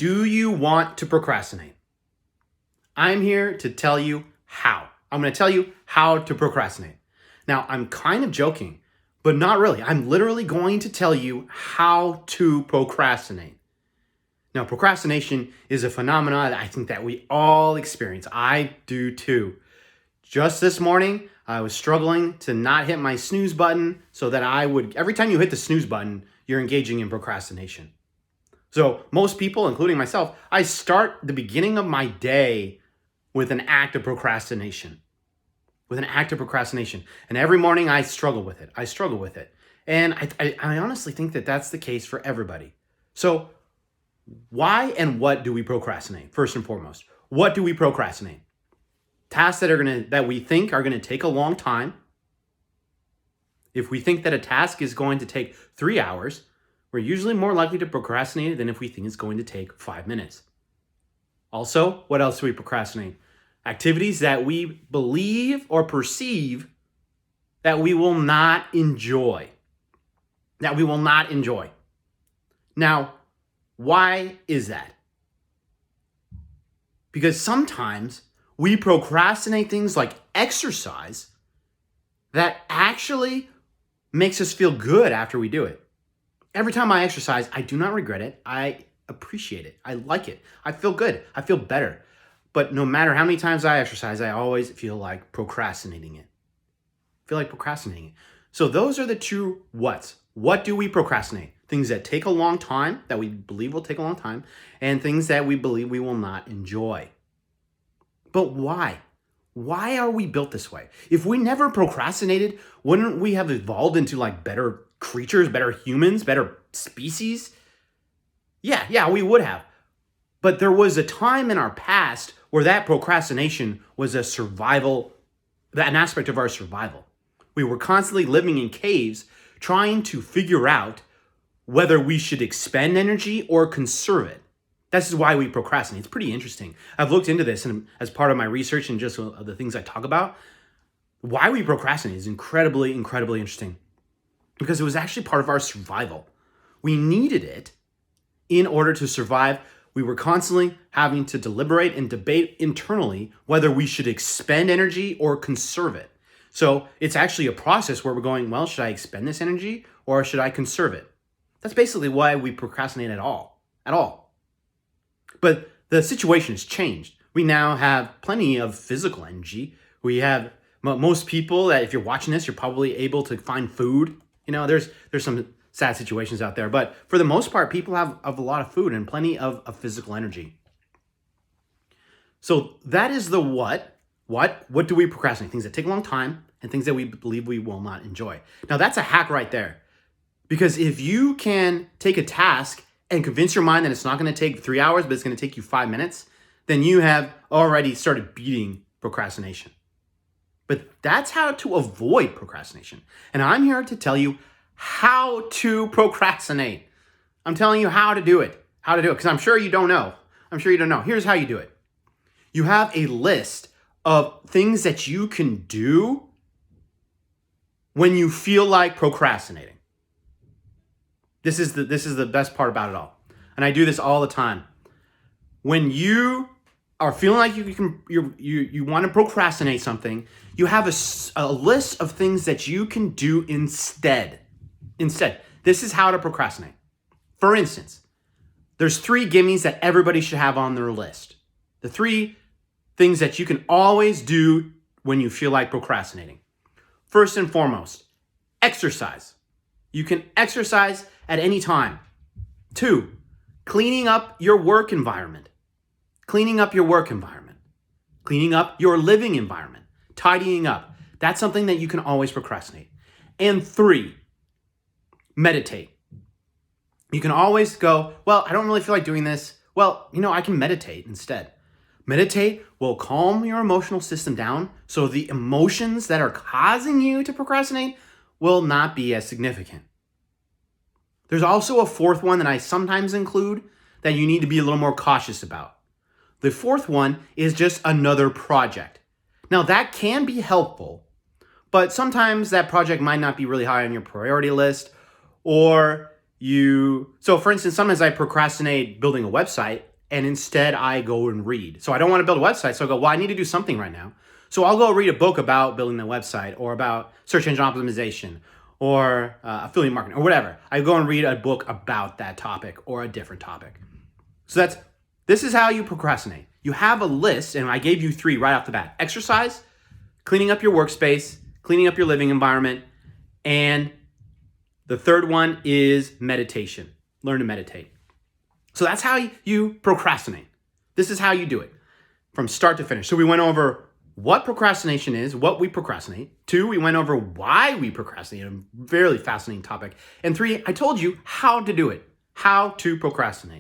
Do you want to procrastinate? I'm here to tell you how. I'm going to tell you how to procrastinate. Now, I'm kind of joking, but not really. I'm literally going to tell you how to procrastinate. Now, procrastination is a phenomenon that I think that we all experience. I do too. Just this morning, I was struggling to not hit my snooze button so that every time you hit the snooze button, you're engaging in procrastination. So most people, including myself, I start the beginning of my day with an act of procrastination. And every morning I struggle with it. And I honestly think that that's the case for everybody. So why and what do we procrastinate? First and foremost, what do we procrastinate? Tasks that we think are gonna take a long time. If we think that a task is going to take 3 hours, we're usually more likely to procrastinate it than if we think it's going to take 5 minutes. Also, what else do we procrastinate? Activities that we believe or perceive that we will not enjoy. Now, why is that? Because sometimes we procrastinate things like exercise that actually makes us feel good after we do it. Every time I exercise, I do not regret it. I appreciate it. I like it. I feel good. I feel better. But no matter how many times I exercise, I always feel like procrastinating it. So those are the two whats. What do we procrastinate? Things that take a long time, that we believe will take a long time, and things that we believe we will not enjoy. But why? Why are we built this way? If we never procrastinated, wouldn't we have evolved into like better creatures, better humans, better species? Yeah, we would have. But there was a time in our past where that procrastination was an aspect of our survival. We were constantly living in caves trying to figure out whether we should expend energy or conserve it. This is why we procrastinate. It's pretty interesting. I've looked into this and as part of my research and just the things I talk about. Why we procrastinate is incredibly, incredibly interesting because it was actually part of our survival. We needed it in order to survive. We were constantly having to deliberate and debate internally whether we should expend energy or conserve it. So it's actually a process where we're going, well, should I expend this energy or should I conserve it? That's basically why we procrastinate at all. But the situation has changed. We now have plenty of physical energy. We have most people that if you're watching this, you're probably able to find food. You know, there's some sad situations out there, but for the most part, people have a lot of food and plenty of physical energy. So that is the what. What do we procrastinate? Things that take a long time and things that we believe we will not enjoy. Now that's a hack right there. Because if you can take a task and convince your mind that it's not going to take 3 hours, but it's going to take you 5 minutes, then you have already started beating procrastination. But that's how to avoid procrastination. And I'm here to tell you how to procrastinate. I'm telling you how to do it, because I'm sure you don't know. Here's how you do it. You have a list of things that you can do when you feel like procrastinating. This is the best part about it all. And I do this all the time. When you are feeling like you want to procrastinate something, you have a list of things that you can do instead. This is how to procrastinate. For instance, there's 3 gimmies that everybody should have on their list. The 3 things that you can always do when you feel like procrastinating. First and foremost, exercise. You can exercise at any time. 2, cleaning up your work environment. Cleaning up your living environment. Tidying up. That's something that you can always procrastinate. And 3, meditate. You can always go, well, I don't really feel like doing this. Well, I can meditate instead. Meditate will calm your emotional system down so the emotions that are causing you to procrastinate will not be as significant. There's also a 4th one that I sometimes include that you need to be a little more cautious about. The 4th one is just another project. Now that can be helpful, but sometimes that project might not be really high on your priority list, or so for instance, sometimes I procrastinate building a website and instead I go and read. So I don't want to build a website. So I go, well, I need to do something right now. So I'll go read a book about building the website or about search engine optimization or affiliate marketing or whatever. I go and read a book about that topic or a different topic. So this is how you procrastinate. You have a list, and I gave you 3 right off the bat. Exercise, cleaning up your workspace, cleaning up your living environment, and the third one is meditation. Learn to meditate. So that's how you procrastinate. This is how you do it from start to finish. So we went over what procrastination is, what we procrastinate. 2, we went over why we procrastinate, a very fascinating topic. And 3, I told you how to do it, how to procrastinate.